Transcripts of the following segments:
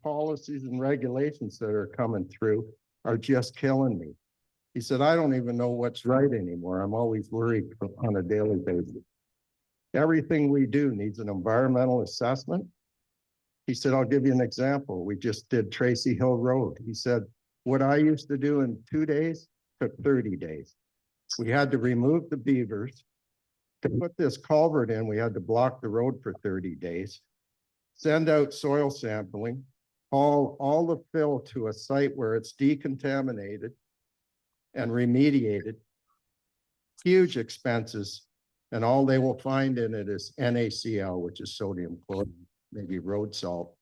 Policies and regulations that are coming through are just killing me. He said, I don't even know what's right anymore. I'm always worried on a daily basis. Everything we do needs an environmental assessment. He said, I'll give you an example. We just did Tracy Hill Road. He said, what I used to do in 2 days took 30 days. We had to remove the beavers. To put this culvert in, we had to block the road for 30 days, send out soil sampling, haul all the fill to a site where it's decontaminated and remediated. Huge expenses, and all they will find in it is NaCl, which is sodium chloride, maybe road salt.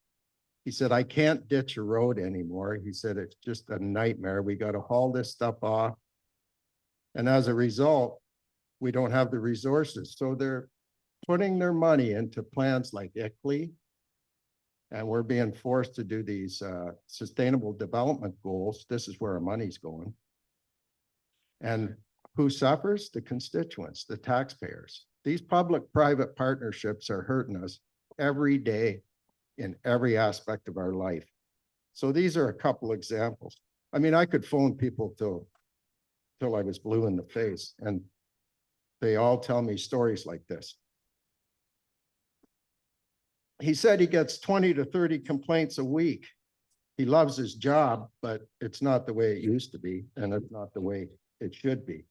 He said, I can't ditch a road anymore. He said, it's just a nightmare. We got to haul this stuff off. And as a result, we don't have the resources. So they're putting their money into plans like ICLEI, and we're being forced to do these sustainable development goals. This is where our money's going. And who suffers? The constituents, the taxpayers. These public-private partnerships are hurting us every day in every aspect of our life. So these are a couple examples. I mean, I could phone people till I was blue in the face, and they all tell me stories like this. He said he gets 20 to 30 complaints a week. He loves his job, but it's not the way it used to be, and it's not the way it should be.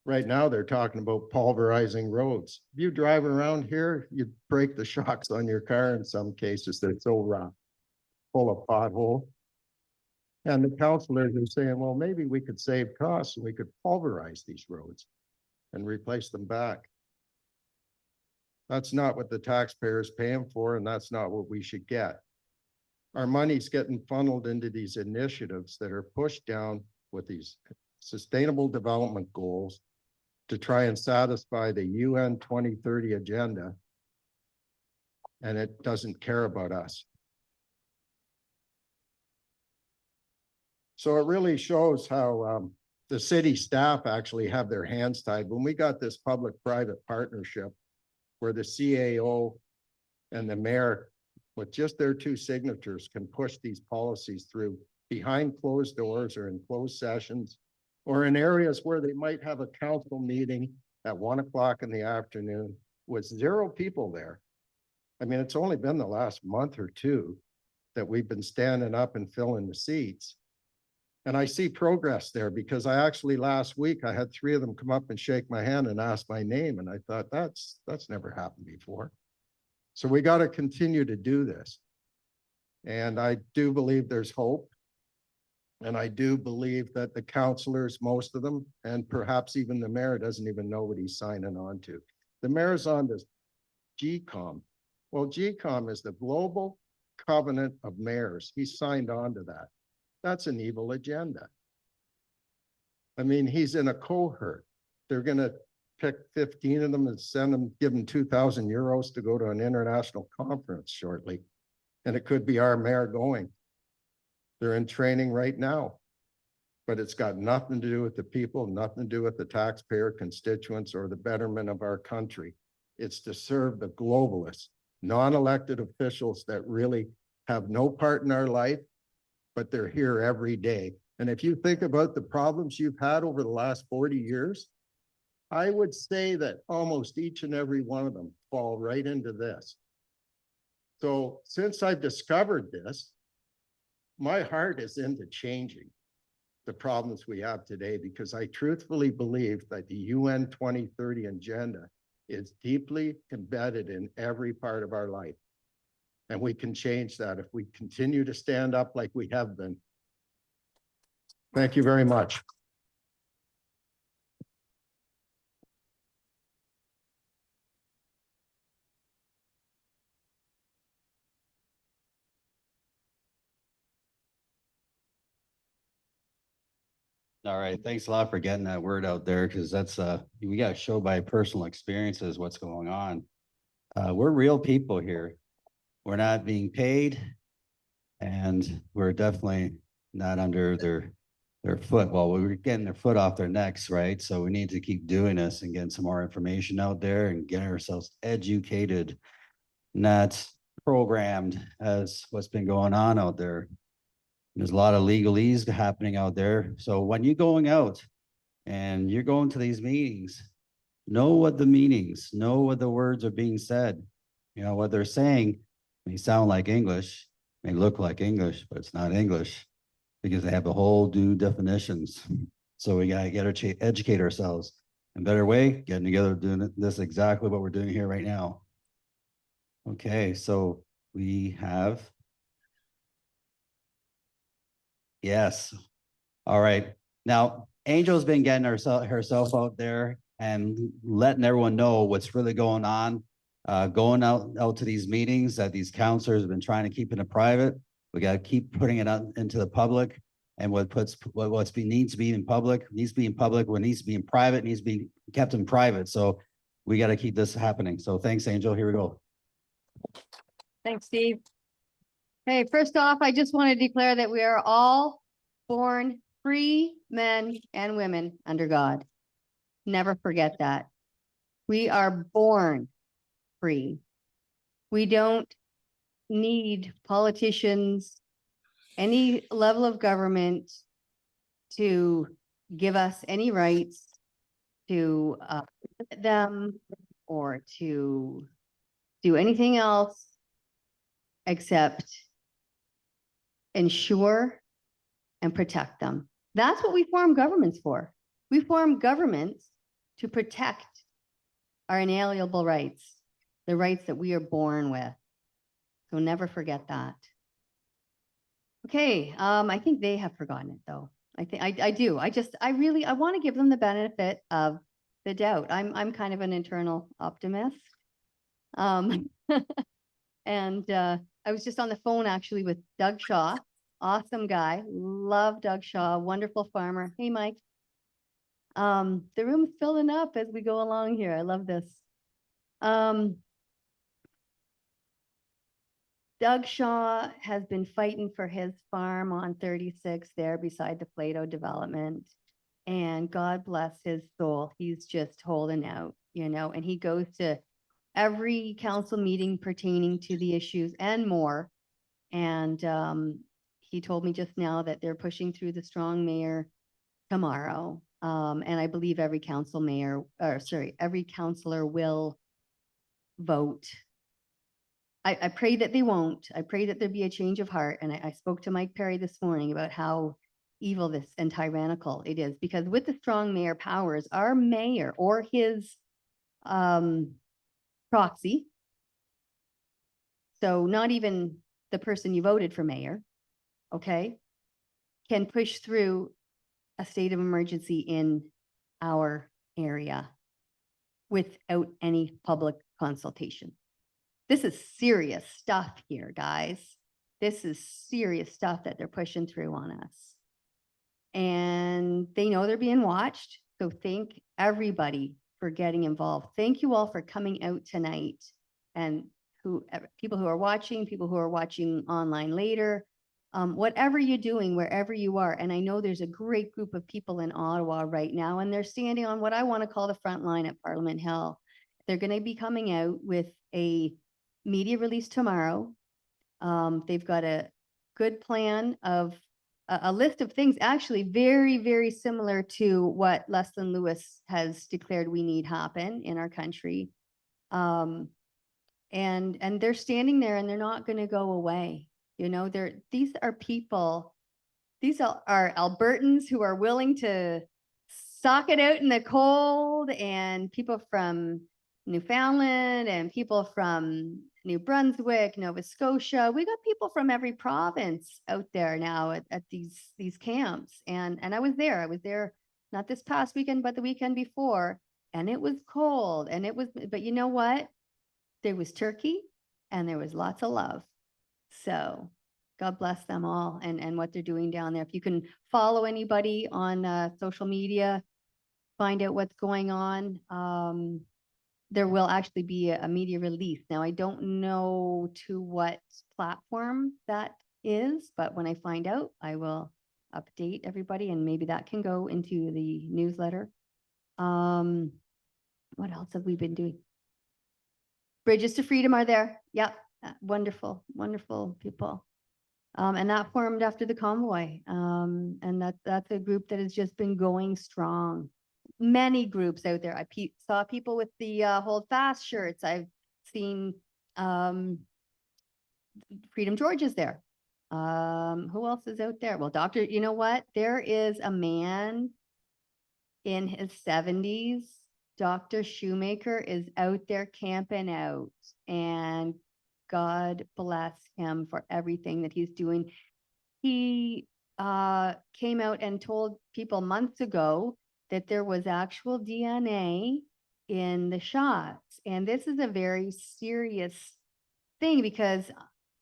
Right now, they're talking about pulverizing roads. If you drive around here, you break the shocks on your car in some cases. They're so rough, full of pothole. And the councilors are saying, well, maybe we could save costs and we could pulverize these roads and replace them back. That's not what the taxpayers paying for, and that's not what we should get. Our money's getting funneled into these initiatives that are pushed down with these sustainable development goals to try and satisfy the UN 2030 agenda, and it doesn't care about us. So it really shows how the city staff actually have their hands tied. When we got this public-private partnership where the CAO and the mayor, with just their 2 signatures, can push these policies through behind closed doors or in closed sessions, or in areas where they might have a council meeting at 1 o'clock in the afternoon with 0 people there. I mean, it's only been the last month or 2 that we've been standing up and filling the seats. And I see progress there, because I actually last week, I had 3 of them come up and shake my hand and ask my name. And I thought, that's never happened before. So we got to continue to do this. And I do believe there's hope. And I do believe that the councilors, most of them, and perhaps even the mayor, doesn't even know what he's signing on to. The mayor's on this GCOM. Well, GCOM is the Global Covenant of Mayors. He signed on to that. That's an evil agenda. I mean, he's in a cohort. They're going to pick 15 of them and send them, give them 2,000 euros to go to an international conference shortly. And it could be our mayor going. They're in training right now, but it's got nothing to do with the people, nothing to do with the taxpayer, constituents, or the betterment of our country. It's to serve the globalists, non-elected officials that really have no part in our life, but they're here every day. And if you think about the problems you've had over the last 40 years, I would say that almost each and every one of them fall right into this. So since I've discovered this, my heart is into changing the problems we have today, because I truthfully believe that the UN 2030 agenda is deeply embedded in every part of our life. And we can change that if we continue to stand up like we have been. Thank you very much. All right, thanks a lot for getting that word out there, because that's we got to show by personal experiences what's going on. We're real people here. We're not being paid, and we're definitely not under their their foot. Well, we were getting their foot off their necks, right? So we need to keep doing this and getting some more information out there and getting ourselves educated, not programmed as what's been going on out there. There's a lot of legalese happening out there. So when you're going out and you're going to these meetings, know what the meanings, know what the words are being said. You know, what they're saying may sound like English, may look like English, but it's not English because they have the whole new definitions. So we gotta educate ourselves. And better way, getting together, doing this exactly what we're doing here right now. Okay, so we have. Yes. All right. Now, Angel's been getting herself out there and letting everyone know what's really going on. Going out to these meetings that these counselors have been trying to keep in the private. We got to keep putting it out into the public. And needs to be in public needs to be in public. What needs to be in private needs to be kept in private. So we got to keep this happening. So thanks, Angel. Here we go. Thanks, Steve. Hey, first off, I just want to declare that we are all born free men and women under God. Never forget that. We are born free. We don't need politicians, any level of government to give us any rights to them or to do anything else except ensure and protect them. That's what we form governments for. We form governments to protect our inalienable rights, the rights that we are born with. So never forget that. Okay, I think they have forgotten it though. I do. I want to give them the benefit of the doubt. I'm kind of an internal optimist. And I was just on the phone actually with Doug Shaw, awesome guy. Love Doug Shaw, wonderful farmer. Hey, Mike. The room's filling up as we go along here. I love this. Doug Shaw has been fighting for his farm on 36 there beside the Plato development. And God bless his soul. He's just holding out, you know, and he goes to every council meeting pertaining to the issues and more. And he told me just now that they're pushing through the strong mayor tomorrow. And I believe every every councillor will vote. I pray that they won't. I pray that there be a change of heart. And I spoke to Mike Perry this morning about how evil this and tyrannical it is, because with the strong mayor powers, our mayor or his proxy, so not even the person you voted for mayor, okay, can push through a state of emergency in our area without any public consultation. This is serious stuff here, guys. This is serious stuff that they're pushing through on us. And they know they're being watched. So thank everybody for getting involved. Thank you all for coming out tonight. And people who are watching online later, whatever you're doing, wherever you are. And I know there's a great group of people in Ottawa right now, and they're standing on what I want to call the front line at Parliament Hill. They're going to be coming out with a media release tomorrow. They've got a good plan of a list of things, actually very, very similar to what Leslyn Lewis has declared we need happen in our country. And they're standing there and they're not going to go away. You know, these are people, these are Albertans who are willing to sock it out in the cold, and people from Newfoundland and people from New Brunswick, Nova Scotia. We got people from every province out there now at these camps. And I was there not this past weekend, but the weekend before. And it was cold, but you know what? There was turkey and there was lots of love. So God bless them all and what they're doing down there. If you can follow anybody on social media, find out what's going on. There will actually be a media release. Now, I don't know to what platform that is, but when I find out, I will update everybody, and maybe that can go into the newsletter. What else have we been doing? Bridges to Freedom are there. Yep. Wonderful, wonderful people. And that formed after the convoy. And that's a group that has just been going strong. Many groups out there. I saw people with the Hold Fast shirts. I've seen Freedom George is there. Who else is out there? Well, you know what? There is a man in his 70s. Dr. Shoemaker is out there camping out, and God bless him for everything that he's doing. He came out and told people months ago that there was actual DNA in the shots. And this is a very serious thing because,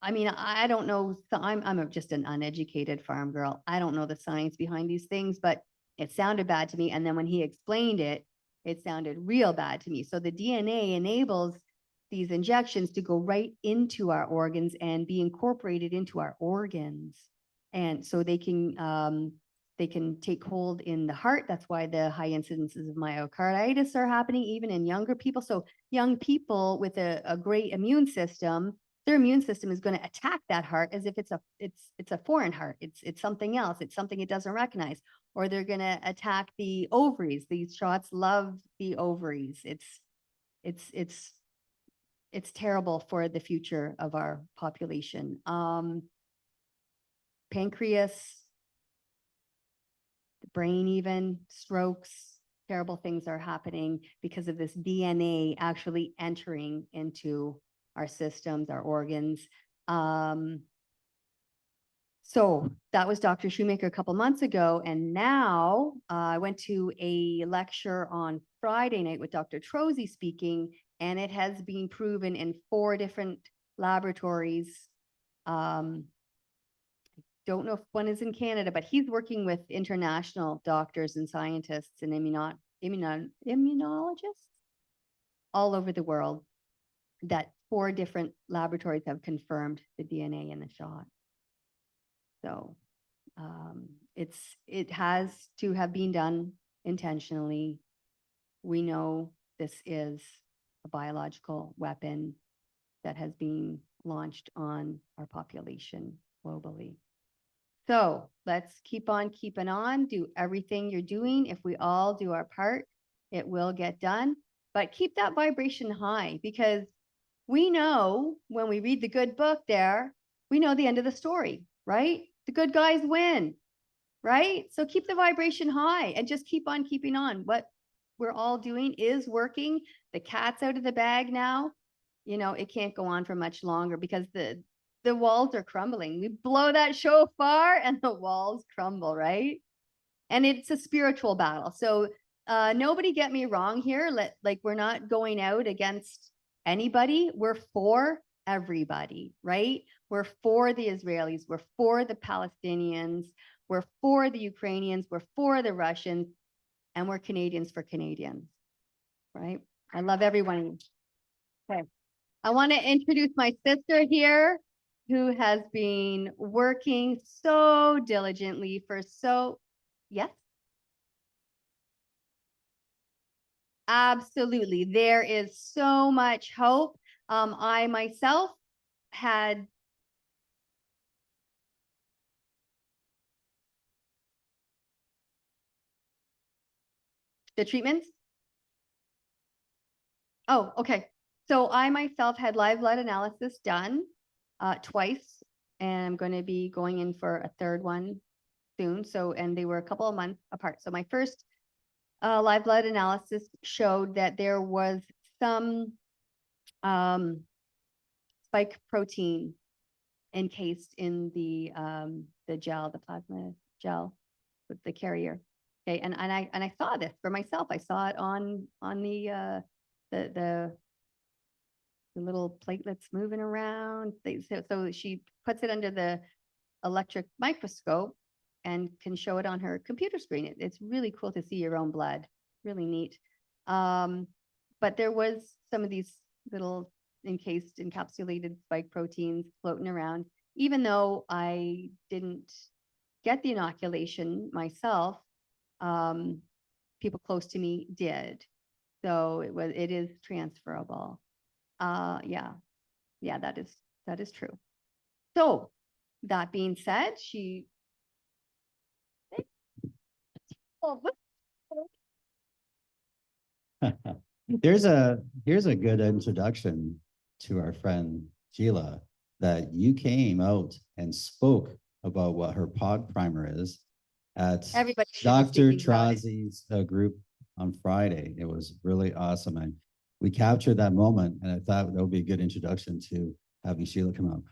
I mean, I don't know. I'm just an uneducated farm girl. I don't know the science behind these things, but it sounded bad to me. And then when he explained it, it sounded real bad to me. So the DNA enables these injections to go right into our organs and be incorporated into our organs. And so they can take hold in the heart. That's why the high incidences of myocarditis are happening even in younger people. So young people with a great immune system, their immune system is going to attack that heart as if it's a foreign heart. It's something else. It's something it doesn't recognize. Or they're going to attack the ovaries. These shots love the ovaries. It's terrible for the future of our population. Pancreas, the brain, even strokes, terrible things are happening because of this DNA actually entering into our systems, our organs. So that was Dr. Shoemaker a couple months ago. And now I went to a lecture on Friday night with Dr. Trozy speaking, and it has been proven in 4 different laboratories. Don't know if one is in Canada, but he's working with international doctors and scientists and immunologists all over the world, that 4 different laboratories have confirmed the DNA in the shot. So it has to have been done intentionally. We know this is a biological weapon that has been launched on our population globally. So let's keep on keeping on, do everything you're doing. If we all do our part, it will get done. But keep that vibration high, because we know when we read the good book there, we know the end of the story, right? The good guys win, right? So keep the vibration high and just keep on keeping on. What we're all doing is working. The cat's out of the bag now. You know, it can't go on for much longer because the walls are crumbling. We blow that shofar and the walls crumble, right? And it's a spiritual battle. So nobody get me wrong here. We're not going out against anybody. We're for everybody, right? We're for the Israelis. We're for the Palestinians. We're for the Ukrainians. We're for the Russians. And we're Canadians for Canadians, right? I love everyone. Okay. I want to introduce my sister here, who has been working so diligently for yes? Absolutely. There is so much hope. I myself had the treatments. Oh, okay. So I myself had live blood analysis done twice, and I'm going to be going in for a 3rd one soon. So, and they were a couple of months apart. So my first live blood analysis showed that there was some spike protein encased in the gel, the plasma gel with the carrier. Okay, and I saw this for myself. I saw it on the little platelets moving around. So she puts it under the electric microscope and can show it on her computer screen. It's really cool to see your own blood. Really neat. But there was some of these little encapsulated spike proteins floating around, even though I didn't get the inoculation myself, people close to me did. So it is transferable. Yeah, that is true. So that being said, oh, whoops. Here's a good introduction to our friend Sheila, that you came out and spoke about what her POG primer is at Everybody should be Dr. speaking about it. Trazi's group on Friday. It was really awesome. And we captured that moment, and I thought that would be a good introduction to having Sheila come up.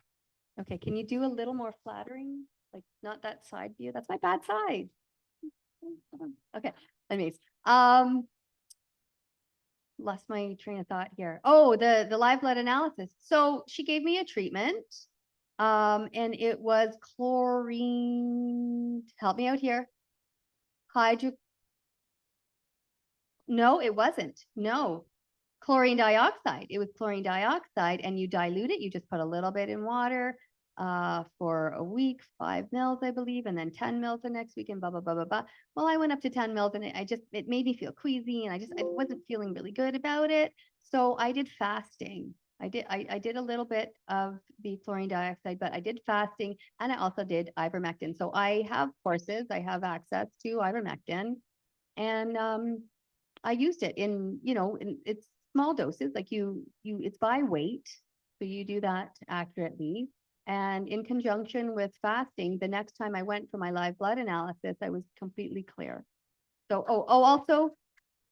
Okay, can you do a little more flattering? Like not that side view? That's my bad side. Okay, anyways, lost my train of thought here. Oh, the live blood analysis. So she gave me a treatment, and it was chlorine. Help me out here. No, it wasn't. No, chlorine dioxide. It was chlorine dioxide, and you dilute it. You just put a little bit in water for a week, 5 mils, I believe, and then 10 mils the next week, and blah, blah, blah, blah, blah. Well, I went up to 10 mils, and it made me feel queasy, and I wasn't feeling really good about it. So I did fasting. I did a little bit of the chlorine dioxide, but I did fasting, and I also did ivermectin. So I have courses, I have access to ivermectin, and I used it in it's small doses, like it's by weight. So you do that accurately. And in conjunction with fasting, the next time I went for my live blood analysis, I was completely clear. So, also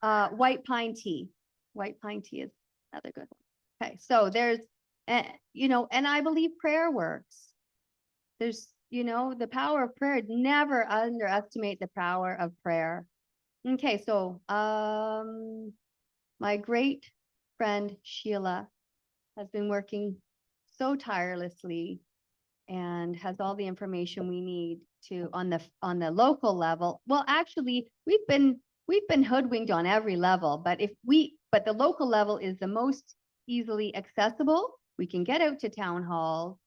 white pine tea. White pine tea is another good one. Okay, so there's, and I believe prayer works. There's, the power of prayer. Never underestimate the power of prayer. Okay, so my great friend Sheila has been working so tirelessly and has all the information we need to on the local level. Well, actually, we've been hoodwinked on every level, but the local level is the most easily accessible. We can get out to town halls,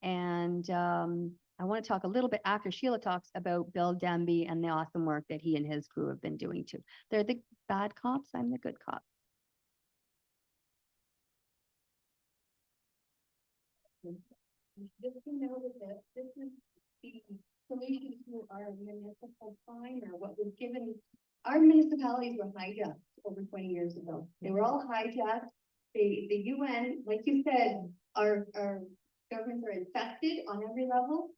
and I want to talk a little bit after Sheila talks about Bill Demby and the awesome work that he and his crew have been doing too. They're the bad cops, I'm the good cop. Just to know that this is the solution to our municipal primer, what was given. Our municipalities were hijacked over 20 years ago. They were all hijacked. The UN, like you said, our governments are infested on every level.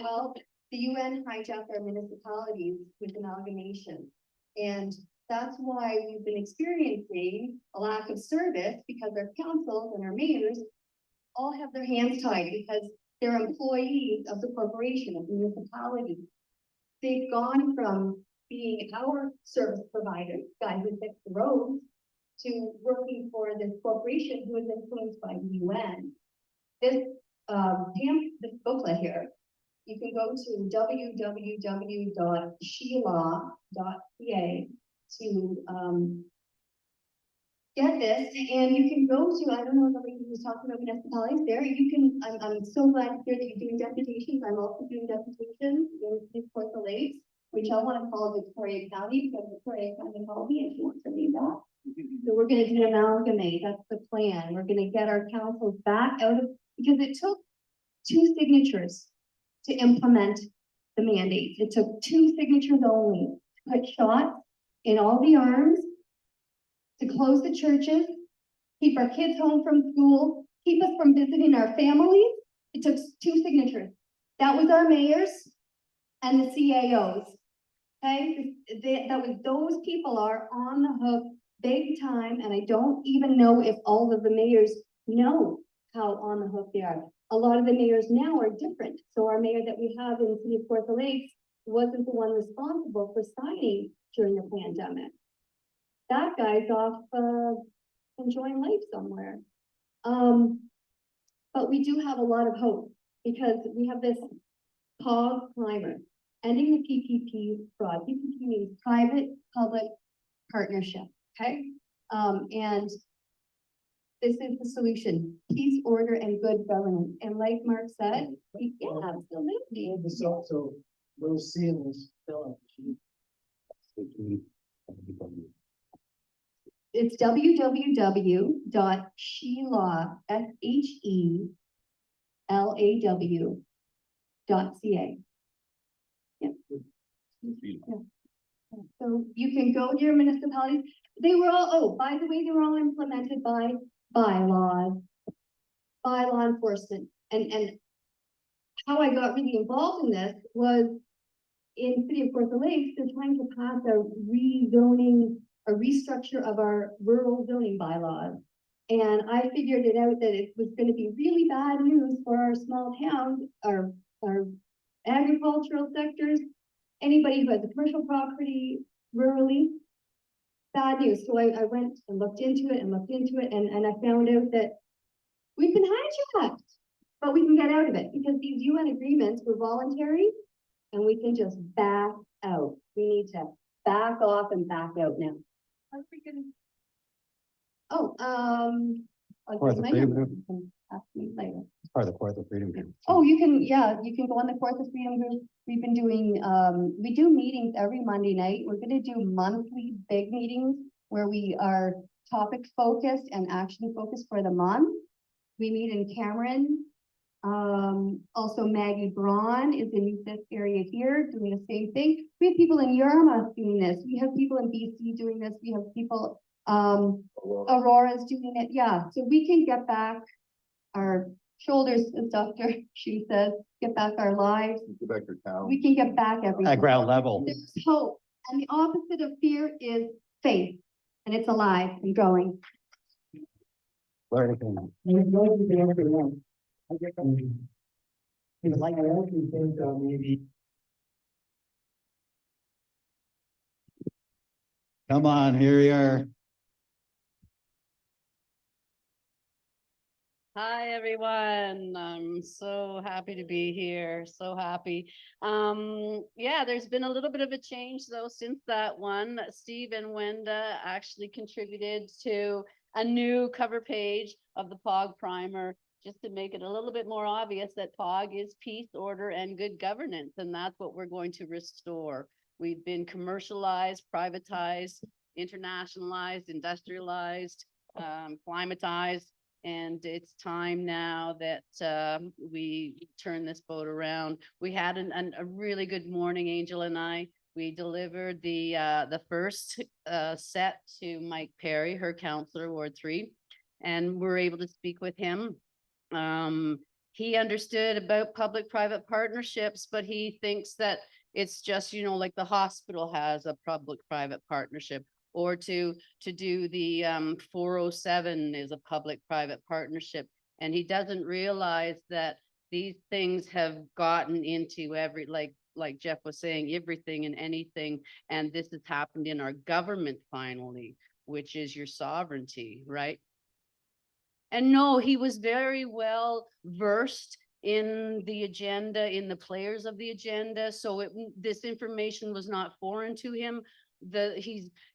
Well, the UN hijacked our municipalities with amalgamation. And that's why we've been experiencing a lack of service, because our councils and our mayors all have their hands tied because they're employees of the corporation, of the municipality. They've gone from being our service providers, guys who fix the roads, to working for this corporation who is influenced by the UN. This booklet here, you can go to www.shelagh.ca to get this, and you can go to, I don't know if the lady was talking about municipalities there, you can, I'm so glad to hear that you're doing deputations. I'm also doing deputations in Kawartha Lakes, which I want to call Victoria County, because Victoria County called me and she wants to do that. So we're going to do amalgamate, that's the plan. We're going to get our councils back out of, because it took 2 signatures to implement the mandate. It took 2 signatures only to put shots in all the arms, to close the churches, keep our kids home from school, keep us from visiting our families. It took 2 signatures. That was our mayors and the CAOs. Okay, those people are on the hook big time, and I don't even know if all of the mayors know how on the hook they are. A lot of the mayors now are different. So our mayor that we have in the city of Kawartha Lakes wasn't the one responsible for signing during the pandemic. That guy's off enjoying life somewhere. But we do have a lot of hope, because we have this POG primer, ending the PPP fraud. PPP means private-public partnership, okay? And this is the solution: peace, order, and good governance. And like Mark said, yeah, absolutely. So We'll see in this film. It's www.shelaw.ca. Yep. Yeah. So you can go to your municipalities. They were all, oh, by the way, they were all implemented by bylaws, by law enforcement. And how I got really involved in this was in City of Kawartha Lakes, they're trying to pass a rezoning, a restructure of our rural zoning bylaws. And I figured it out that it was going to be really bad news for our small towns, our agricultural sectors, anybody who has a commercial property rurally. Bad news. So I went and looked into it and I found out that we've been hijacked, but we can get out of it because these UN agreements were voluntary and we can just back out. We need to back off and back out now. How are we gonna? Oh, I'll Or give the my freedom number. group. You can ask me later. Part of the Kawartha Freedom Group. Oh, you can go on the Kawartha Freedom Group. We've been doing, we do meetings every Monday night. We're gonna do monthly big meetings where we are topic focused and action focused for the month. We meet in Cameron. Also Maggie Braun is in this area here doing the same thing. We have people in Yarmouth doing this. We have people in BC doing this. We have people, Aurora's doing it. Yeah, so we can get back our shoulders, as Dr. She says, get back our lives. Go back to town. We can get back everything. At ground level. There's hope. And the opposite of fear is faith. And it's alive and growing. Learning from that. Like I actually think maybe. Come on, here we are. Hi, everyone. I'm so happy to be here. So happy. Yeah, there's been a little bit of a change though since that one. Steve and Wenda actually contributed to a new cover page of the POG primer, just to make it a little bit more obvious that POG is peace, order, and good governance. And that's what we're going to restore. We've been commercialized, privatized, internationalized, industrialized, climatized. And it's time now that we turn this boat around. We had a really good morning, Angel and I. We delivered the first set to Mike Perry, her counselor, Ward 3, and we're able to speak with him. He understood about public-private partnerships, but he thinks that it's just, you know, like the hospital has a public-private partnership, or to do the 407 is a public-private partnership. And he doesn't realize that these things have gotten into every, like Jeff was saying, everything and anything. And this has happened in our government finally, which is your sovereignty, right? And no, he was very well versed in the agenda, in the players of the agenda. So this information was not foreign to him.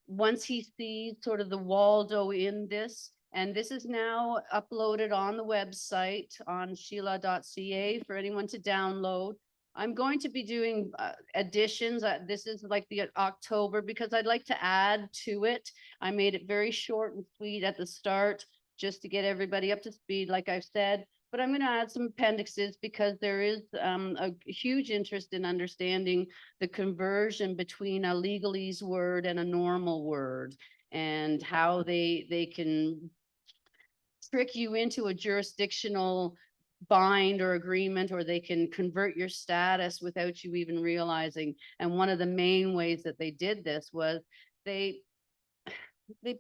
Once he sees sort of the Waldo in this, and this is now uploaded on the website on sheila.ca for anyone to download. I'm going to be doing additions. This is like the October, because I'd like to add to it. I made it very short and sweet at the start, just to get everybody up to speed, like I've said. But I'm going to add some appendixes because there is a huge interest in understanding the conversion between a legalese word and a normal word, and how they can trick you into a jurisdictional bind or agreement, or they can convert your status without you even realizing. And one of the main ways that they did this was they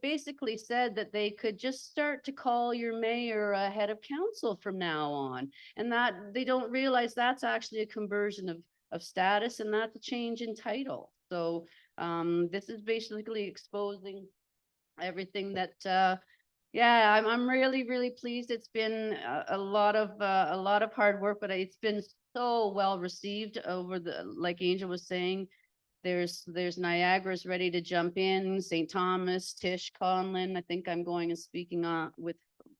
basically said that they could just start to call your mayor a head of council from now on, and that they don't realize that's actually a conversion of status, and that's a change in title. So this is basically exposing everything that yeah, I'm really pleased. It's been a lot of hard work, but it's been so well received over like Angel was saying. There's Niagara's ready to jump in, St. Thomas, Tish Conlin. I think I'm going and speaking on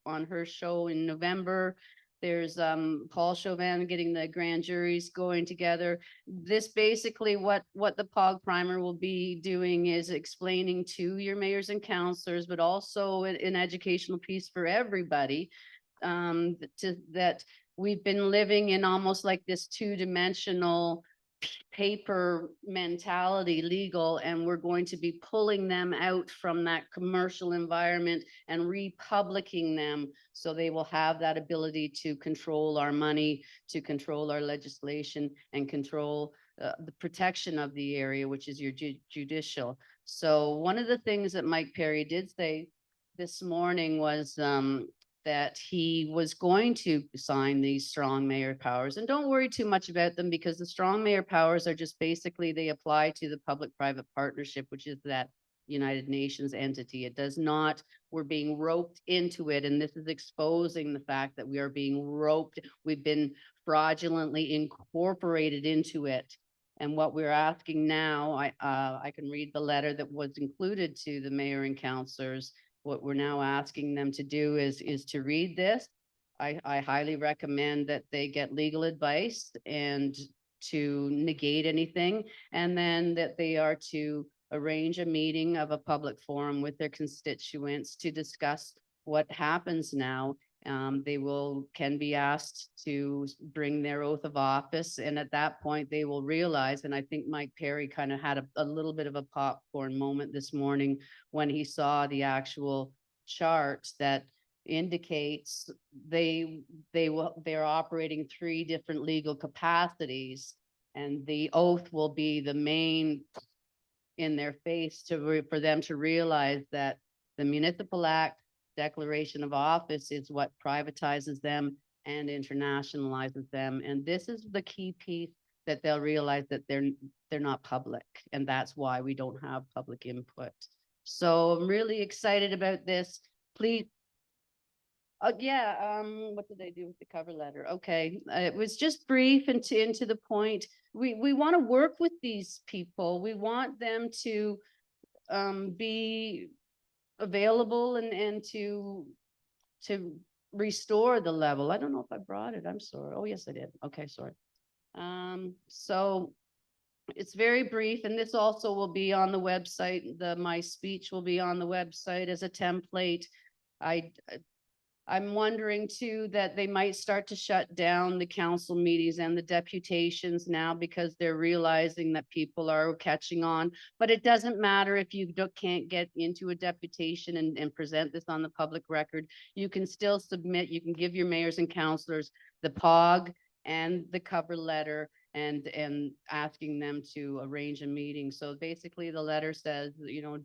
her show in November. There's Paul Chauvin getting the grand juries going together. This basically what the POG primer will be doing is explaining to your mayors and councilors, but also an educational piece for everybody. That we've been living in almost like this two-dimensional paper mentality legal, and we're going to be pulling them out from that commercial environment and republicing them so they will have that ability to control our money, to control our legislation, and control the protection of the area, which is your judicial. So one of the things that Mike Perry did say this morning was that he was going to sign these strong mayor powers. And don't worry too much about them, because the strong mayor powers are just basically, they apply to the public-private partnership, which is that United Nations entity. It does not, we're being roped into it. And this is exposing the fact that we are being roped. We've been fraudulently incorporated into it. And what we're asking now, I can read the letter that was included to the mayor and councilors. What we're now asking them to do is to read this. I highly recommend that they get legal advice and to negate anything, and then that they are to arrange a meeting of a public forum with their constituents to discuss what happens now. They can be asked to bring their oath of office, and at that point they will realize, and I think Mike Perry kind of had a little bit of a popcorn moment this morning when he saw the actual chart that indicates they're operating 3 different legal capacities, and the oath will be the main in their face for them to realize that the Municipal Act declaration of office is what privatizes them and internationalizes them. And this is the key piece that they'll realize, that they're not public, and that's why we don't have public input. So I'm really excited about this. Please. What did I do with the cover letter? Okay, it was just brief and to the point. We want to work with these people. We want them to be available and to restore the level. I don't know if I brought it. I'm sorry. Oh, yes, I did. Okay, sorry. So it's very brief, and this also will be on the website. My speech will be on the website as a template. I'm wondering too that they might start to shut down the council meetings and the deputations now, because they're realizing that people are catching on. But it doesn't matter if you can't get into a deputation and present this on the public record. You can still submit, you can give your mayors and councilors the POG and the cover letter, and asking them to arrange a meeting. So basically the letter says,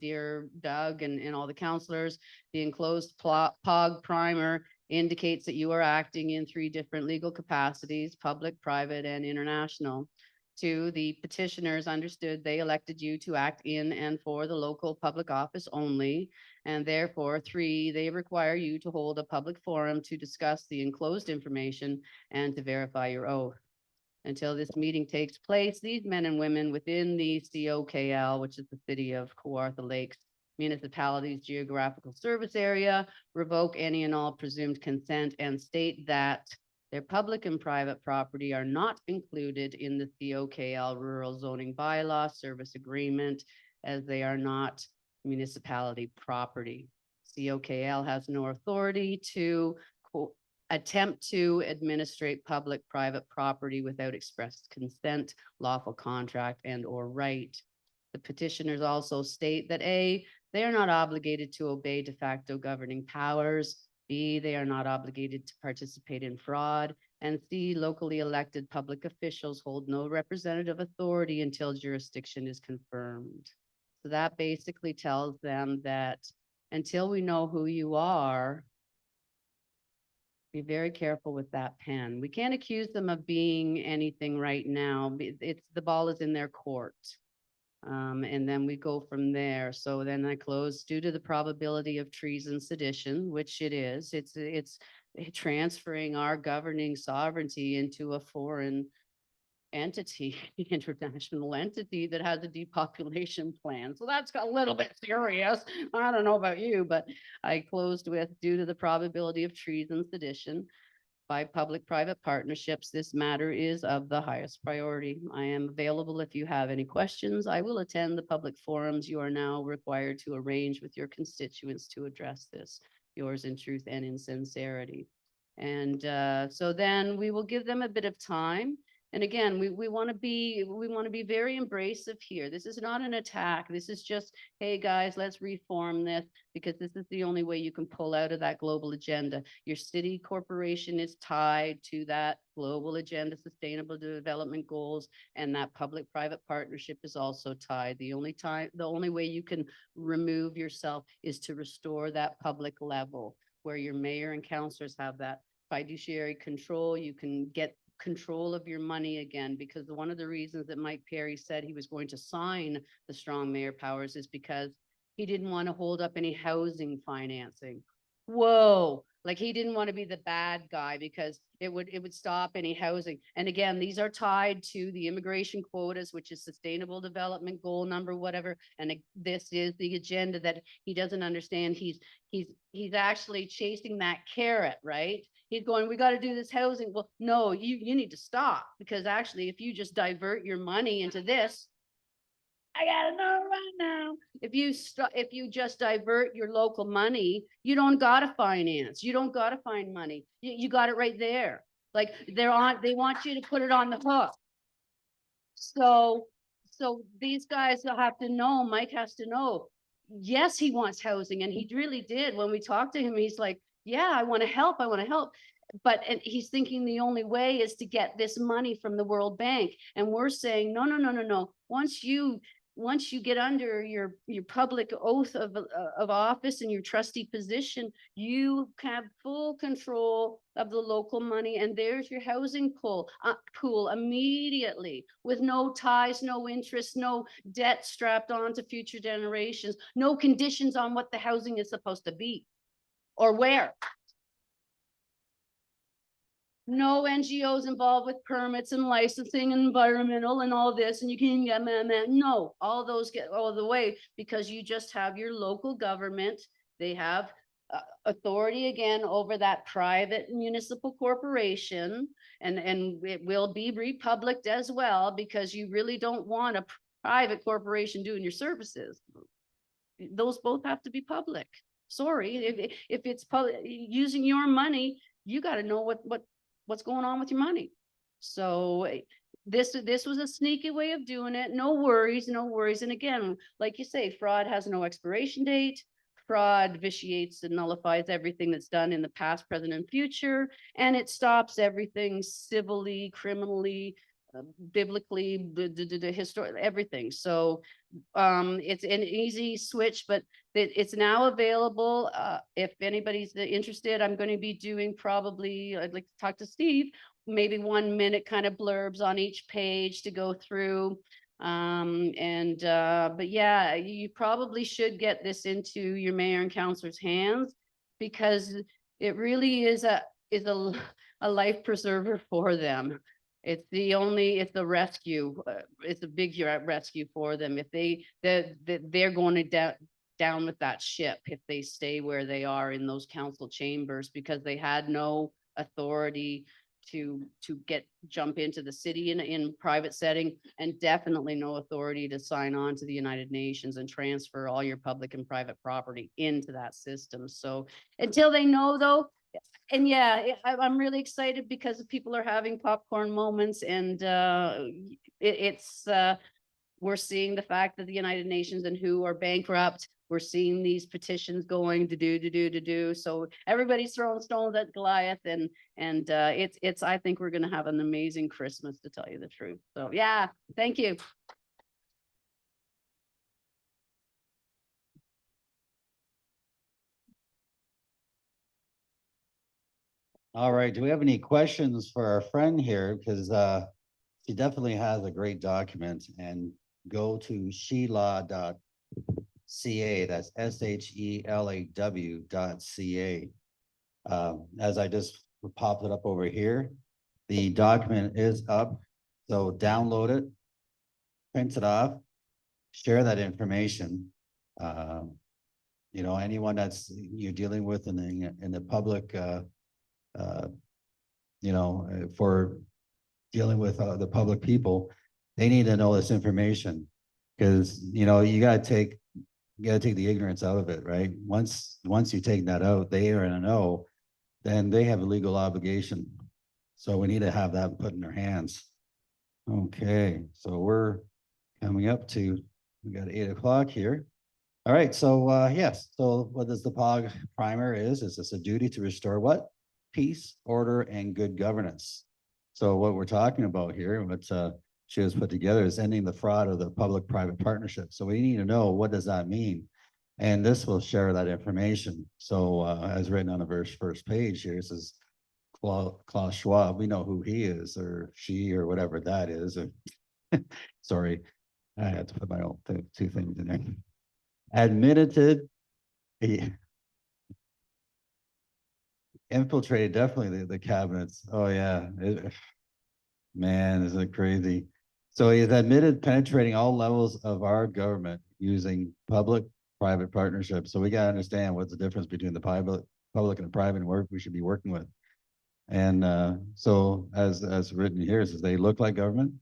dear Doug and all the councilors, the enclosed POG primer indicates that you are acting in 3 different legal capacities: public, private, and international. 2, the petitioners understood they elected you to act in and for the local public office only. And therefore, 3, they require you to hold a public forum to discuss the enclosed information and to verify your oath. Until this meeting takes place, these men and women within the COKL, which is the City of Kawartha Lakes Municipality's geographical service area, revoke any and all presumed consent and state that their public and private property are not included in the COKL Rural Zoning Bylaw Service Agreement, as they are not municipality property. COKL has no authority to attempt to administrate public-private property without express consent, lawful contract, and/or right. The petitioners also state that A, they are not obligated to obey de facto governing powers. B, they are not obligated to participate in fraud. And C, locally elected public officials hold no representative authority until jurisdiction is confirmed. So that basically tells them that until we know who you are, be very careful with that pen. We can't accuse them of being anything right now. The ball is in their court. And then we go from there. So then I close, due to the probability of treason, sedition, which it is, it's transferring our governing sovereignty into a foreign entity, international entity that has a depopulation plan. So that's got a little bit serious. I don't know about you, but I closed with, due to the probability of treason, sedition, by public-private partnerships. This matter is of the highest priority. I am available if you have any questions. I will attend the public forums you are now required to arrange with your constituents to address this, yours in truth and in sincerity. And so then we will give them a bit of time. And again, we want to be very embracive here. This is not an attack. This is just, hey, guys, let's reform this because this is the only way you can pull out of that global agenda. Your city corporation is tied to that global agenda, sustainable development goals, and that public-private partnership is also tied. The only way you can remove yourself is to restore that public level where your mayor and councillors have that fiduciary control. You can get control of your money again, because one of the reasons that Mike Perry said he was going to sign the strong mayor powers is because he didn't want to hold up any housing financing. Whoa, like he didn't want to be the bad guy because it would stop any housing. And again, these are tied to the immigration quotas, which is sustainable development goal number, whatever. And this is the agenda that he doesn't understand. He's actually chasing that carrot, right? He's going, we got to do this housing. Well, no, you need to stop, because actually, if you just divert your money into this, I gotta know right now. If you just divert your local money, you don't gotta finance. You don't gotta find money. You got it right there. Like they want you to put it on the hook. So these guys will have to know, Mike has to know, yes, he wants housing. And he really did. When we talked to him, he's like, yeah, I want to help. But and he's thinking the only way is to get this money from the World Bank. And we're saying, no. Once you get under your public oath of office and your trustee position, you have full control of the local money. And there's your housing pool immediately, with no ties, no interest, no debt strapped on to future generations, no conditions on what the housing is supposed to be or where. No NGOs involved with permits and licensing and environmental and all this, and you can get, no, all those get all the way, because you just have your local government. They have authority again over that private municipal corporation, and it will be republiced as well, because you really don't want a private corporation doing your services. Those both have to be public. Sorry, if it's public using your money, you got to know what's going on with your money. So this was a sneaky way of doing it. No worries. And again, like you say, fraud has no expiration date. Fraud vitiates and nullifies everything that's done in the past, present, and future. And it stops everything civilly, criminally, biblically, the historic, everything. So it's an easy switch, but it's now available. If anybody's interested, I'm going to be doing probably, I'd like to talk to Steve, maybe 1 minute kind of blurbs on each page to go through. But yeah, you probably should get this into your mayor and councilor's hands, because it really is a life preserver for them. It's the rescue. It's a big rescue for them. If they're going to down with that ship if they stay where they are in those council chambers, because they had no authority to jump into the city in private setting, and definitely no authority to sign on to the United Nations and transfer all your public and private property into that system. So until they know, though. And yeah, I'm really excited because people are having popcorn moments, and we're seeing the fact that the United Nations and WHO are bankrupt. We're seeing these petitions going to do. So everybody's throwing stones at Goliath, and it's I think we're going to have an amazing Christmas, to tell you the truth. So yeah, thank you. All right, do we have any questions for our friend here? Because she definitely has a great document, and go to shelah.ca. That's SHELAW.ca. As I just popped it up over here, the document is up, so download it, print it off, share that information. You know, anyone that's you're dealing with in the public for dealing with the public people, they need to know this information. Because, you gotta take the ignorance out of it, right? Once you take that out, they are in a know, then they have a legal obligation. So we need to have that put in their hands. Okay, so we're coming up to, we got 8 o'clock here. All right, so yes, so what does the POG primer is it's a duty to restore what? Peace, order, and good governance. So what we're talking about here, what she has put together is ending the fraud of the public-private partnership. So we need to know, what does that mean? And this will share that information. So as written on the first page here, it says Klaus Schwab, we know who he is or she or whatever that is. Sorry, I had to put my own two things in there. Admitted, he infiltrated definitely the cabinets. Oh yeah, man, is it crazy? So he has admitted penetrating all levels of our government using public-private partnerships. So we got to understand what's the difference between the public and the private work we should be working with. And so as written here, it says they look like government,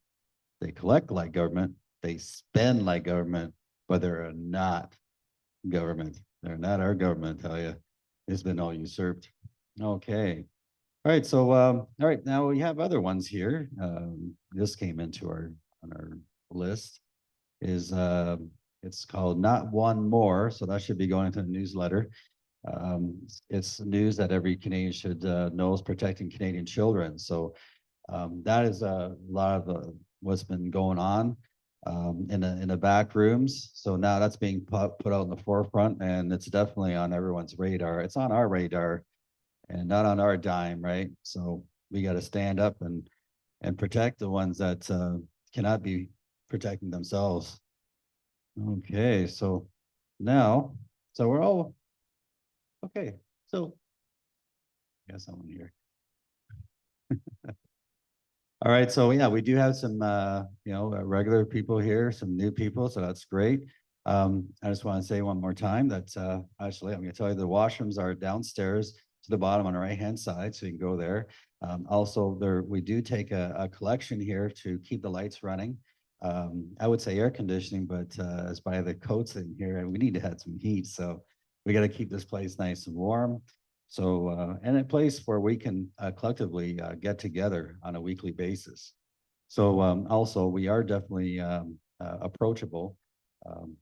they collect like government, they spend like government, but they're not government. They're not our government, I tell you. It's been all usurped. Okay. All right, so all right, now we have other ones here. This came into on our list. Is it's called Not One More, so that should be going to the newsletter. It's news that every Canadian should know is protecting Canadian children. So that is a lot of what's been going on in the back rooms. So now that's being put out in the forefront, and it's definitely on everyone's radar. It's on our radar and not on our dime, right? So we got to stand up and protect the ones that cannot be protecting themselves. Okay, so now, so we're all okay. So I got someone here. All right, so yeah, we do have some regular people here, some new people, so that's great. I just want to say one more time that actually I'm going to tell you the washrooms are downstairs to the bottom on the right-hand side, so you can go there. Also, we do take a collection here to keep the lights running. I would say air conditioning, but as by the coats in here, we need to have some heat, so we got to keep this place nice and warm. So, and a place where we can collectively get together on a weekly basis. So also, we are definitely approachable.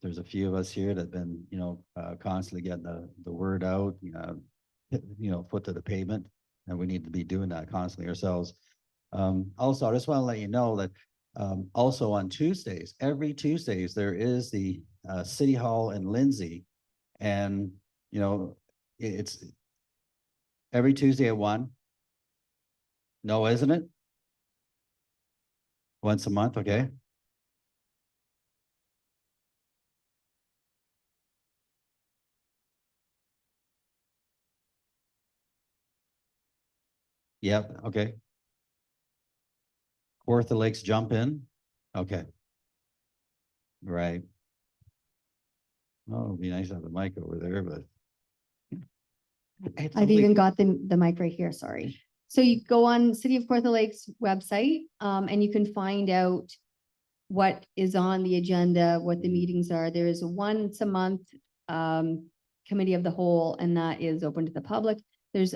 There's a few of us here that have been, constantly getting the word out, foot to the pavement, and we need to be doing that constantly ourselves. Also, I just want to let you know that also on Tuesdays, every Tuesdays, there is the City Hall in Lindsay, and, it's every Tuesday at 1. No, isn't it? Once a month, okay. Yep, okay. Kawartha Lakes jump in. Okay. Right. Oh, it'd be nice to have the mic over there, but I've even got the mic right here, sorry. So you go on City of Kawartha Lakes website, and you can find out what is on the agenda, what the meetings are. There is a once a month committee of the whole, and that is open to the public. There's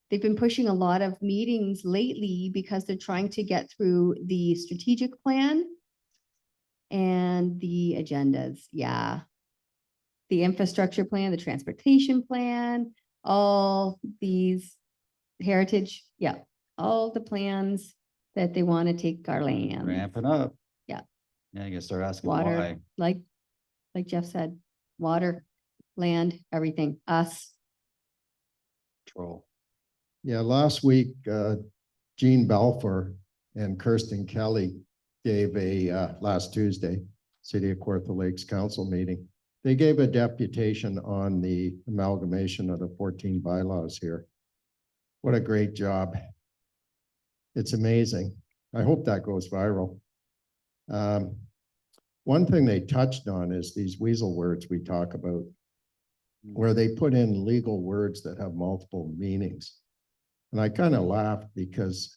they've been pushing a lot of meetings lately because they're trying to get through the strategic plan and the agendas. Yeah. The infrastructure plan, the transportation plan, all these heritage, yeah, all the plans that they want to take our land. Ramping up. Yeah. Yeah, you can start asking Water, why. like Jeff said, water, land, everything, us. Control. Yeah, last week, Jean Balfour and Kirsten Kelly gave last Tuesday, City of Kawartha Lakes Council meeting. They gave a deputation on the amalgamation of the 14 bylaws here. What a great job. It's amazing. I hope that goes viral. One thing they touched on is these weasel words we talk about, where they put in legal words that have multiple meanings. And I kind of laughed because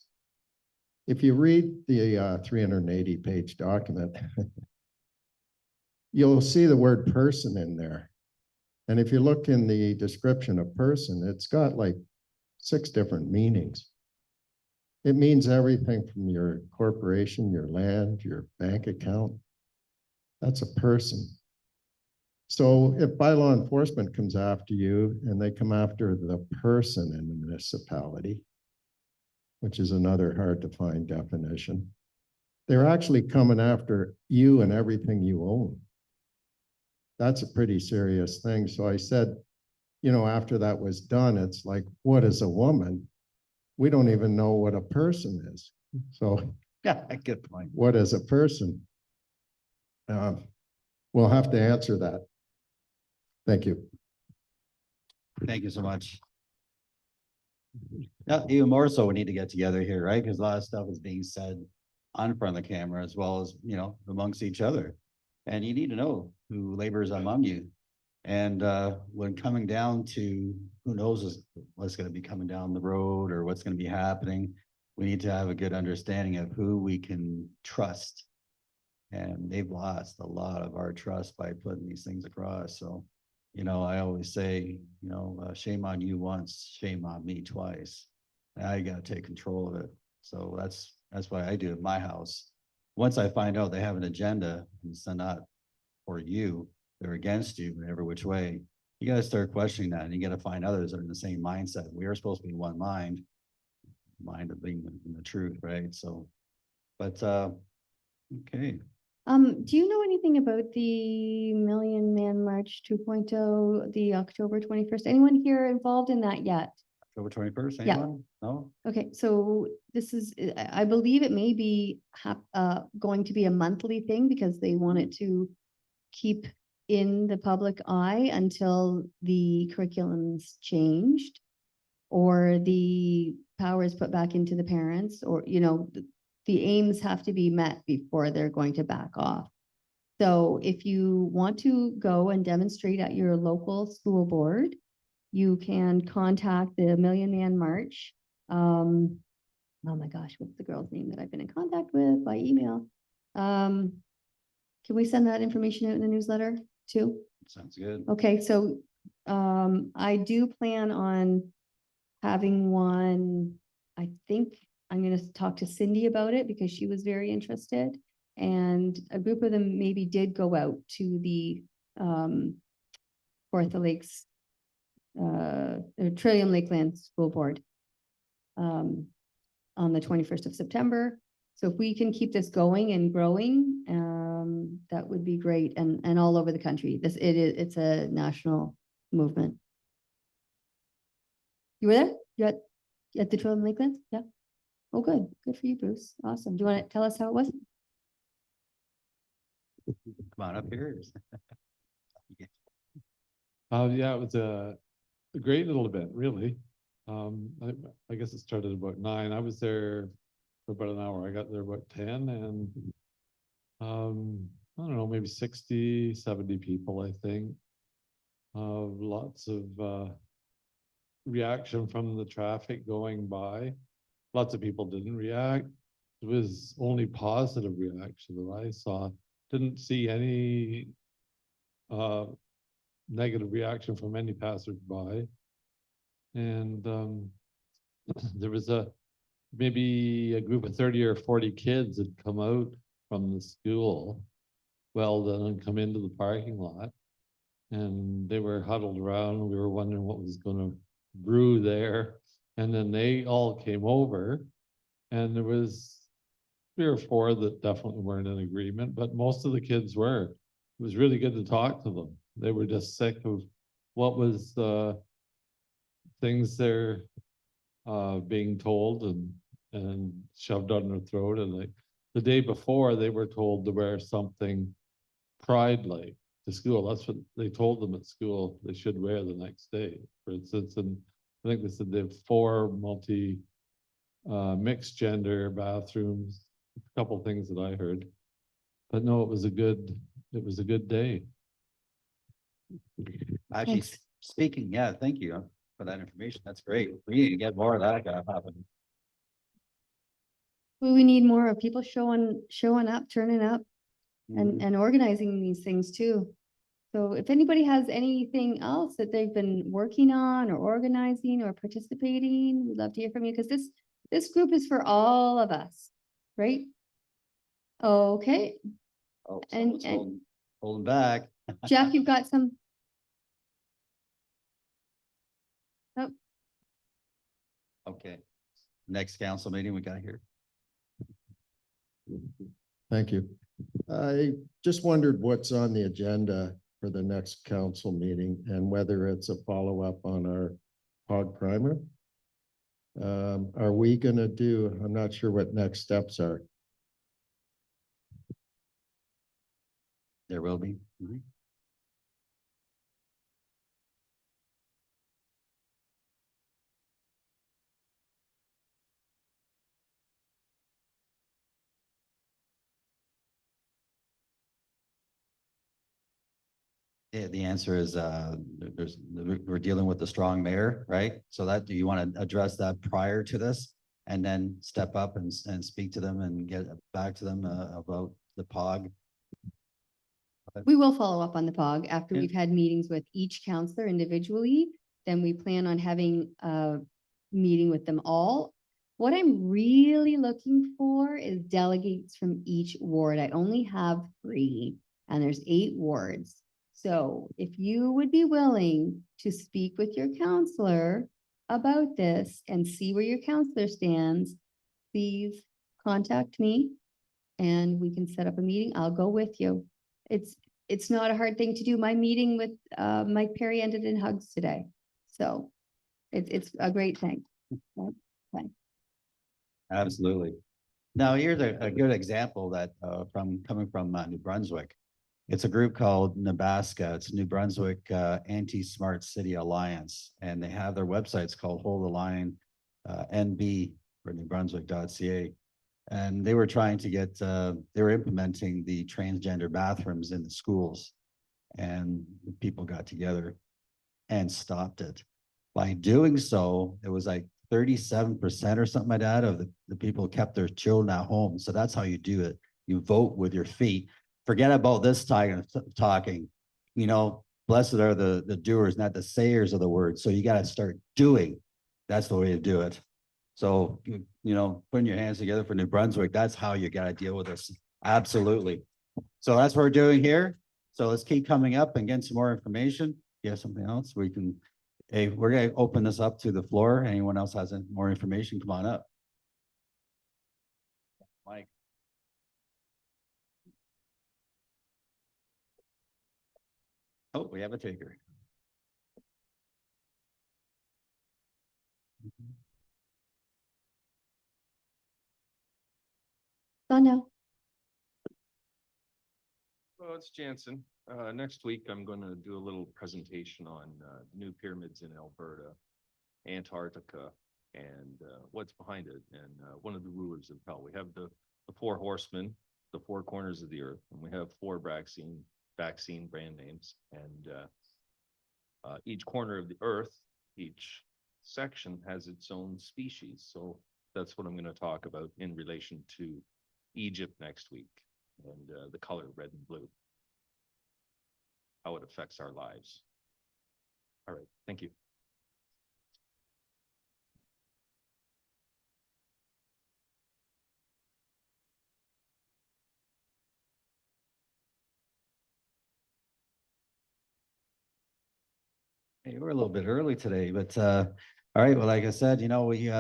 if you read the 380-page document, you'll see the word person in there. And if you look in the description of person, it's got like 6 different meanings. It means everything from your corporation, your land, your bank account. That's a person. So if bylaw enforcement comes after you and they come after the person in the municipality, which is another hard to find definition, they're actually coming after you and everything you own. That's a pretty serious thing. So I said, you know, after that was done, it's like, what is a woman? We don't even know what a person is. So Yeah, good point. what is a person? We'll have to answer that. Thank you. Thank you so much. Yeah, even more so we need to get together here, right? Because a lot of stuff is being said on front of the camera as well as, you know, amongst each other. And you need to know who labors among you. And when coming down to who knows what's going to be coming down the road or what's going to be happening, we need to have a good understanding of who we can trust. And they've lost a lot of our trust by putting these things across. So, you know, I always say, you know, shame on you once, shame on me twice. Now you got to take control of it. So that's why I do at my house. Once I find out they have an agenda, it's not for you, they're against you in every which way. You got to start questioning that, and you got to find others that are in the same mindset. We are supposed to be one mind of being in the truth, right? So, but okay. Do you know anything about the Million Man March 2.0, the October 21st? Anyone here involved in that yet? October 21st, Yeah. anyone? No? Okay, so this is, I believe it may be going to be a monthly thing because they want it to keep in the public eye until the curriculum's changed or the power is put back into the parents, or, you know, the aims have to be met before they're going to back off. So if you want to go and demonstrate at your local school board, you can contact the Million Man March. Oh my gosh, what's the girl's name that I've been in contact with by email? Can we send that information out in the newsletter too? Sounds good. Okay, so I do plan on having one. I think I'm going to talk to Cindy about it because she was very interested. And a group of them maybe did go out to the Kawartha Lakes, Trillium Lakeland School Board on the 21st of September. So if we can keep this going and growing, that would be great. And all over the country. It's a national movement. You were there? You at the Trillium Lakelands? Yeah. Oh, good. Good for you, Bruce. Awesome. Do you want to tell us how it was? Come on up here. Yeah, it was a great little event, really. I guess it started about 9. I was there for about an hour. I got there about 10, and I don't know, maybe 60, 70 people, I think. Lots of reaction from the traffic going by. Lots of people didn't react. It was only positive reaction that I saw. Didn't see any negative reaction from any passersby. And there was maybe a group of 30 or 40 kids had come out from the school, well done, and come into the parking lot. And they were huddled around. We were wondering what was going to brew there. And then they all came over, and there was 3 or 4 that definitely weren't in agreement, but most of the kids were. It was really good to talk to them. They were just sick of what was things they're being told and shoved down their throat. And like the day before, they were told to wear something pride-like to school. That's what they told them at school they should wear the next day, for instance. And I think they said they have 4 mixed gender bathrooms, a couple things that I heard. But no, it was a good day. Actually, Thanks. speaking, yeah, thank you. for that information. That's great. We need to get more of that happening. We need more of people showing up, turning up Mhm. and organizing these things too. So if anybody has anything else that they've been working on or organizing or participating, we'd love to hear from you because this group is for all of us, right? Okay, Oh, And- someone's holding back. Jeff, you've got some? Oh, Okay. Next council meeting we got here. Thank you. I just wondered what's on the agenda for the next council meeting and whether it's a follow-up on our hog primer. Are we gonna do, I'm not sure what next steps are. There will be. Mhm. Yeah, the answer is, we're dealing with the strong mayor, right? So that, do you want to address that prior to this? And then step up and speak to them and get back to them, about the POG? we will follow up on the POG after Yeah. we've had meetings with each counselor individually. Then we plan on having a meeting with them all. What I'm really looking for is delegates from each ward. I only have 3 and there's 8 wards. So if you would be willing to speak with your counselor about this and see where your counselor stands, please contact me and we can set up a meeting. I'll go with you. It's not a hard thing to do. My meeting with Mike Perry ended in hugs today. So it's a great thing. Absolutely. Now, here's a good example that, coming from New Brunswick. It's a group called Nebraska. It's New Brunswick Anti-Smart City Alliance, and they have their websites called Hold the Line, NB for newbrunswick.ca. And they were trying to get, they were implementing the transgender bathrooms in the schools, and people got together and stopped it. By doing so, it was like 37% or something like that of the people kept their children at home. So that's how you do it. You vote with your feet. Forget about this talking, you know, blessed are the doers, not the sayers of the word. So you got to start doing. That's the way to do it. So, you know, putting your hands together for New Brunswick, that's how you got to deal with this. Absolutely. So that's what we're doing here. So let's keep coming up and get some more information. You have something else we can, hey, we're going to open this up to the floor. Anyone else has any more information, come on up. Mike. Oh, we have a taker. Oh, no. Well, it's Jansen. Next week, I'm going to do a little presentation on new pyramids in Alberta, Antarctica, and what's behind it, and one of the rulers of hell. We have the 4 horsemen, the 4 corners of the earth, and we have 4 vaccine brand names, and each corner of the earth, each section has its own species. So that's what I'm going to talk about in relation to Egypt next week, and the color red and blue, how it affects our lives. All right, thank you. Hey, we're a little bit early today, but all right. Well, like I said, you know, we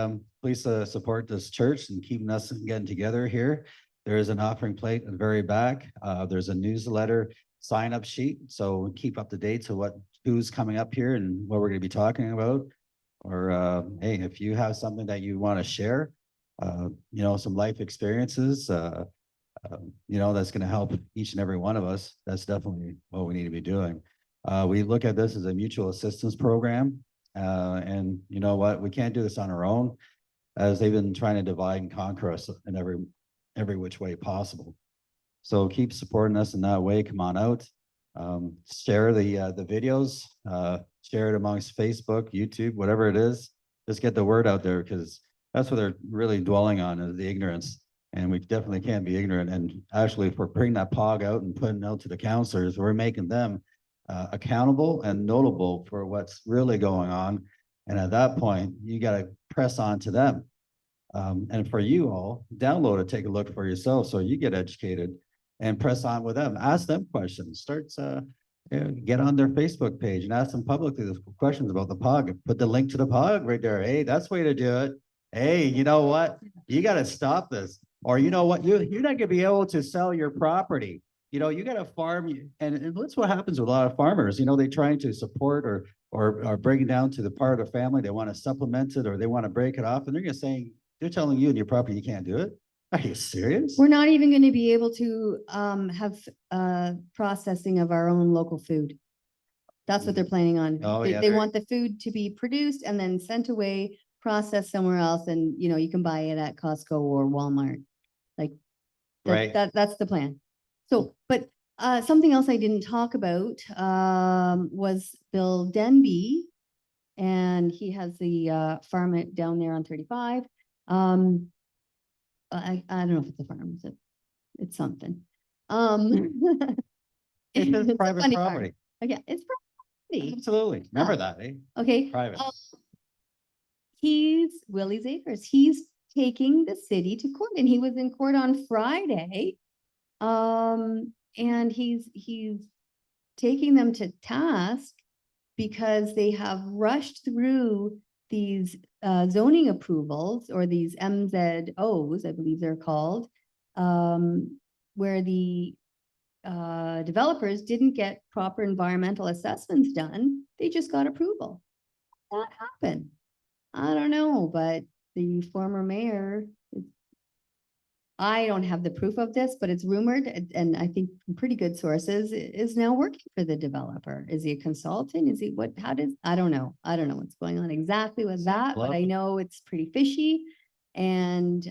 please support this church and keeping us getting together here. There is an offering plate at the very back. There's a newsletter sign-up sheet, so keep up to date to who's coming up here and what we're going to be talking about. Or hey, if you have something that you want to share, you know, some life experiences, you know, that's going to help each and every one of us. That's definitely what we need to be doing. We look at this as a mutual assistance program. And you know what, we can't do this on our own, as they've been trying to divide and conquer us in every which way possible. So keep supporting us in that way. Come on out, share the videos. share it amongst Facebook, YouTube, whatever it is. Just get the word out there because that's what they're really dwelling on is the ignorance. And we definitely can't be ignorant. And actually, if we're putting that POG out and putting it out to the counselors, we're making them accountable and notable for what's really going on. And at that point, you got to press on to them. And for you all, download it, take a look for yourself so you get educated and press on with them. Ask them questions. Get on their Facebook page and ask them publicly the questions about the POG. Put the link to the POG right there. Hey, that's the way to do it. Hey, you know what? You got to stop this. Or you know what? You're not going to be able to sell your property. You know, you got to farm, and that's what happens with a lot of farmers. You know, they trying to support or bring it down to the part of the family. They want to supplement it or they want to break it off, and they're telling you and your property you can't do it. Are you serious? We're not even going to be able to have processing of our own local food. That's what they're planning on. Oh, They- yeah, They they're- want the food to be produced and then sent away, processed somewhere else, and you can buy it at Costco or Walmart. Like Right. that's the plan. So, but something else I didn't talk about was Bill Denby, and he has the farm down there on 35. I don't know if it's a farm, it's something. It's It's a private funny farm. property. Okay, it's property. Absolutely. Remember that, eh? Okay. Private. He's Willie's Acres. He's taking the city to court, and he was in court on Friday. And he's taking them to task because they have rushed through these zoning approvals or these MZOs, I believe they're called, where the developers didn't get proper environmental assessments done. They just got approval. That happened. I don't know, but the former mayor, I don't have the proof of this, but it's rumored, and I think from pretty good sources, is now working for the developer. Is he a consultant? Is he what, I don't know. I don't know what's going on exactly with that, but I know it's pretty fishy. And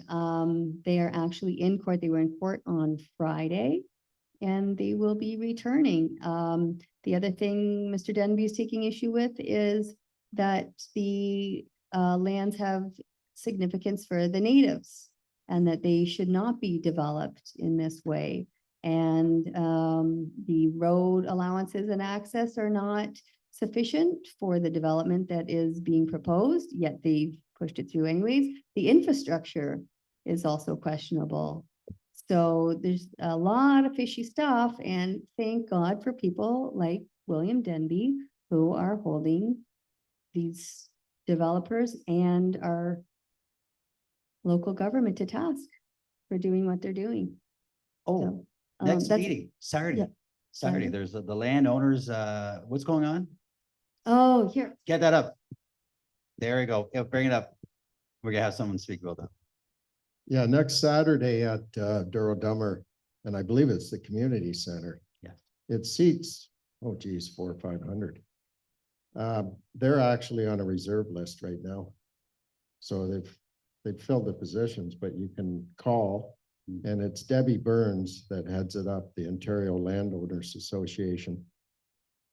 they are actually in court. They were in court on Friday and they will be returning. The other thing Mr. Denby is taking issue with is that the lands have significance for the natives and that they should not be developed in this way. And the road allowances and access are not sufficient for the development that is being proposed, yet they've pushed it through anyways. The infrastructure is also questionable. So there's a lot of fishy stuff, and thank God for people like William Denby who are holding these developers and our local government to task for doing what they're doing. Oh, So, next that's- meeting, Saturday. yeah. Saturday, Saturday. there's the landowners, what's going on? Oh, here, Get that up. There we go. Yeah, bring it up. We're gonna have someone speak about that. Yeah, next Saturday at Duro Dummer, and I believe it's the community center. Yes. It seats, oh geez, 400 or 500. They're actually on a reserve list right now. So they've filled the positions, but you can call, and it's Debbie Burns that heads it up, the Ontario Landowners Association.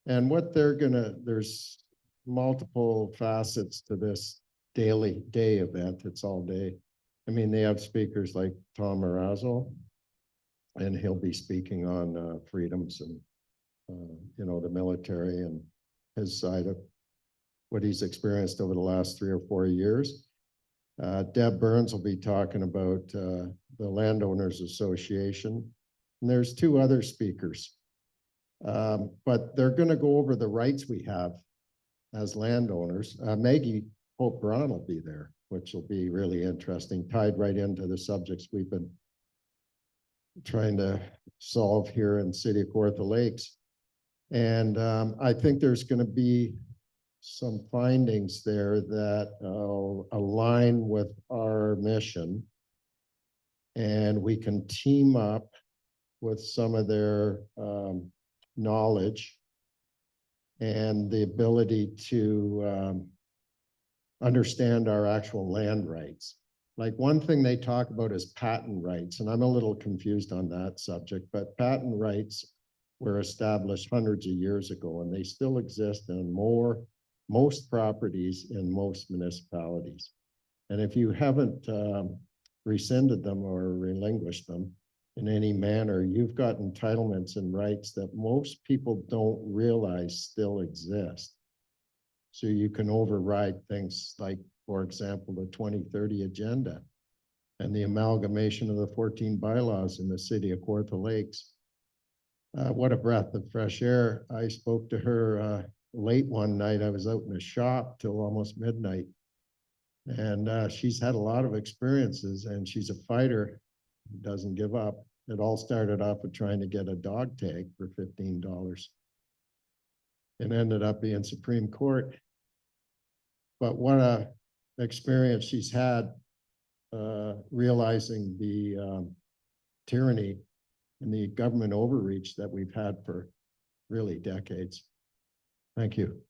And what there's multiple facets to this day event. It's all day. I mean, they have speakers like Tom Marazzo, and he'll be speaking on freedoms and, the military and his side of what he's experienced over the last 3 or 4 years. Deb Burns will be talking about the Landowners Association. And there's 2 other speakers. But they're going to go over the rights we have as landowners. Maggie Hope Braun will be there, which will be really interesting, tied right into the subjects we've been trying to solve here in City of Kawartha Lakes. And I think there's going to be some findings there that align with our mission. And we can team up with some of their knowledge and the ability to understand our actual land rights. Like one thing they talk about is patent rights, and I'm a little confused on that subject, but patent rights were established hundreds of years ago, and they still exist in most properties in most municipalities. And if you haven't rescinded them or relinquished them in any manner, you've got entitlements and rights that most people don't realize still exist. So you can override things like, for example, the 2030 agenda and the amalgamation of the 14 bylaws in the city of Kawartha Lakes. What a breath of fresh air. I spoke to her late one night. I was out in the shop till almost midnight. And she's had a lot of experiences, and she's a fighter, doesn't give up. It all started off with trying to get a dog tag for $15. It ended up being Supreme Court. But what a experience she's had realizing the tyranny and the government overreach that we've had for really decades. Thank you.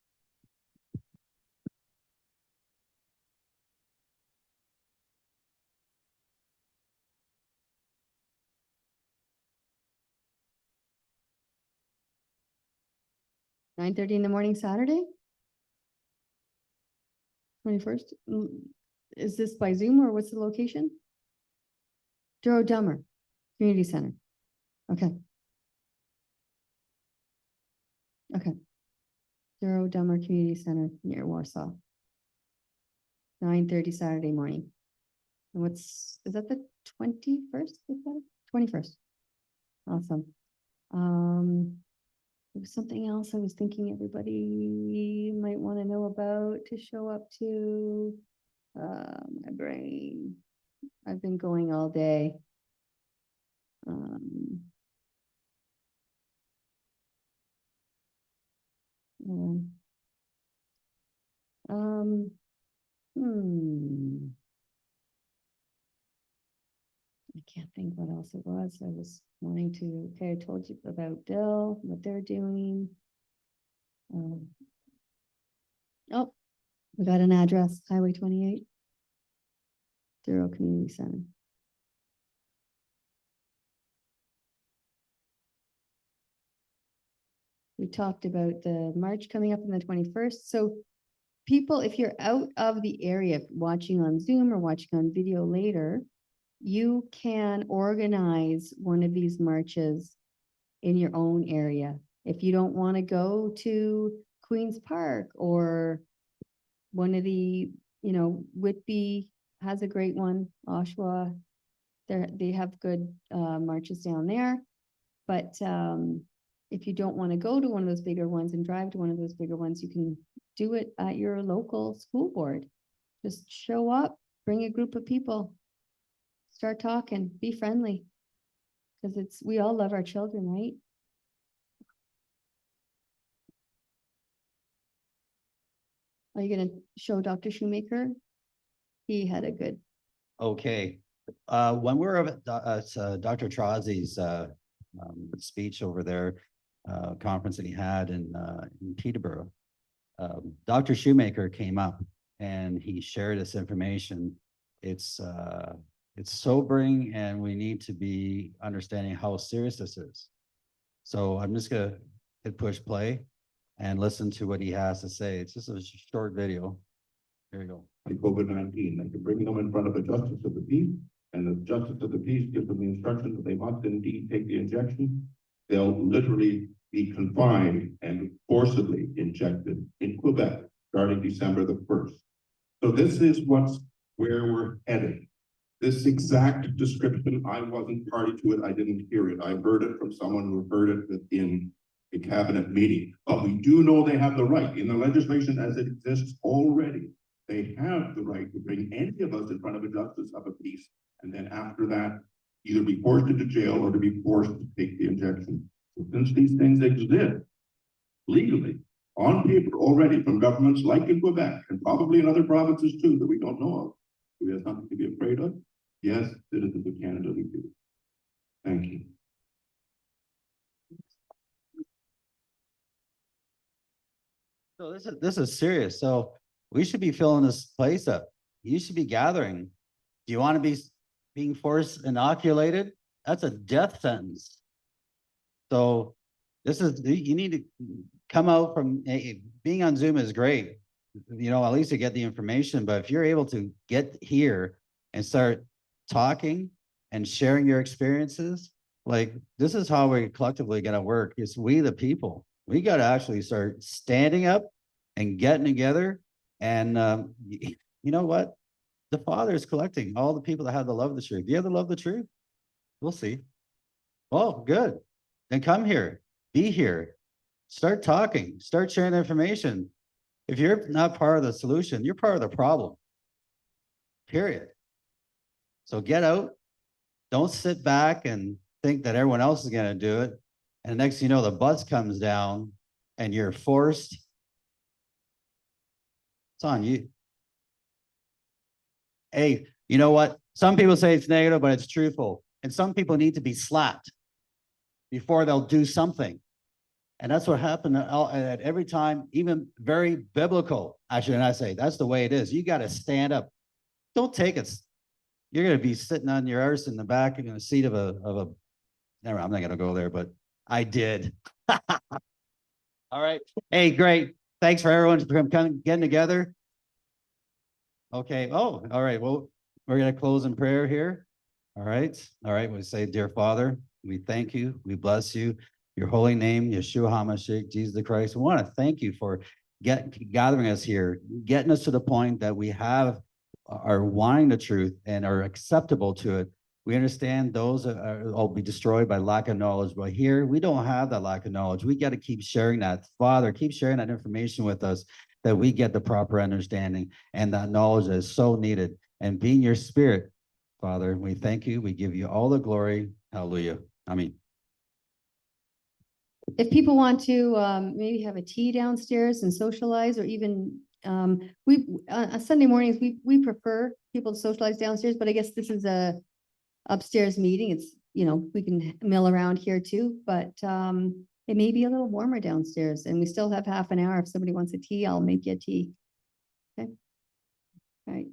(9:30) in the morning, Saturday? 21st? Is this by Zoom or what's the location? Duro Dummer Community Center. Okay. Okay. Duro Dummer Community Center near Warsaw. 9:30 Saturday morning. And is that the 21st? 21st. Awesome. There was something else I was thinking everybody might want to know about to show up to. My brain. I've been going all day. I can't think what else it was. I was wanting to, okay, I told you about Dill, what they're doing. Oh, we got an address, Highway 28. Duro Community Center. We talked about the March coming up on the 21st. So people, if you're out of the area watching on Zoom or watching on video later, you can organize one of these marches in your own area. If you don't want to go to Queen's Park or one of the, Whitby has a great one, Oshawa, they have good marches down there. But if you don't want to go to one of those bigger ones and drive to one of those bigger ones, you can do it at your local school board. Just show up, bring a group of people, start talking, be friendly. Because we all love our children, right? Are you gonna show Dr. Shoemaker? He had a good. Okay, when we were at Dr. Trozzi's speech over there, conference that he had in Peterborough, Dr. Shoemaker came up and he shared this information. It's sobering, and we need to be understanding how serious this is. So I'm just gonna hit push play and listen to what he has to say. It's just a short video. Here we go. Like COVID-19, they can bring them in front of a justice of the peace, and the justice of the peace gives them the instruction that they must indeed take the injection. They'll literally be confined and forcibly injected in Quebec starting December the 1st. So this is where we're headed. This exact description, I wasn't party to it. I didn't hear it. I heard it from someone who heard it within a cabinet meeting. But we do know they have the right in the legislation as it exists already. They have the right to bring any of us in front of a justice of a peace, and then after that, either be forced into jail or to be forced to take the injection. So since these things exist legally on paper already from governments like in Quebec and probably in other provinces too that we don't know of, we have something to be afraid of. Yes, citizens of Canada, we do. Thank you. So this is serious. So we should be filling this place up. You should be gathering. Do you want to be being forced inoculated? That's a death sentence. So This is, you need to come out from, being on Zoom is great. You know, at least to get the information, but if you're able to get here and start talking and sharing your experiences, like, this is how we're collectively gonna work. It's we the people. We gotta actually start standing up and getting together. And you know what? The Father is collecting all the people that have the love of the truth. Do you have the love of the truth? We'll see. Oh, good. Then come here, be here, start talking, start sharing the information. If you're not part of the solution, you're part of the problem. Period. So get out. Don't sit back and think that everyone else is going to do it. And next, you know, the bus comes down and you're forced. It's on you. Hey, you know what? Some people say it's negative, but it's truthful. And some people need to be slapped before they'll do something. And that's what happened at every time, even very biblical. Actually, and I say that's the way it is. You got to stand up. Don't take it. You're going to be sitting on your arse in the back in a seat of a. Never, I'm not going to go there, but I did. All right. Hey, great. Thanks for everyone for coming, getting together. Okay. Oh, all right. Well, we're going to close in prayer here. All right. All right. We say, dear Father, we thank you. We bless you. Your holy name, Yeshua HaMashiach, Jesus the Christ. We want to thank you for gathering us here, getting us to the point that we are wanting the truth and are acceptable to it. We understand those will be destroyed by lack of knowledge, but here we don't have that lack of knowledge. We got to keep sharing that. Father, keep sharing that information with us that we get the proper understanding and that knowledge that is so needed. And being your spirit, Father, we thank you. We give you all the glory. Hallelujah. Amen. If people want to maybe have a tea downstairs and socialize, or even on Sunday mornings, we prefer people to socialize downstairs, but I guess this is a upstairs meeting. It's, you know, we can mill around here too, but it may be a little warmer downstairs, and we still have half an hour. If somebody wants a tea, I'll make you a tea. Okay. All right.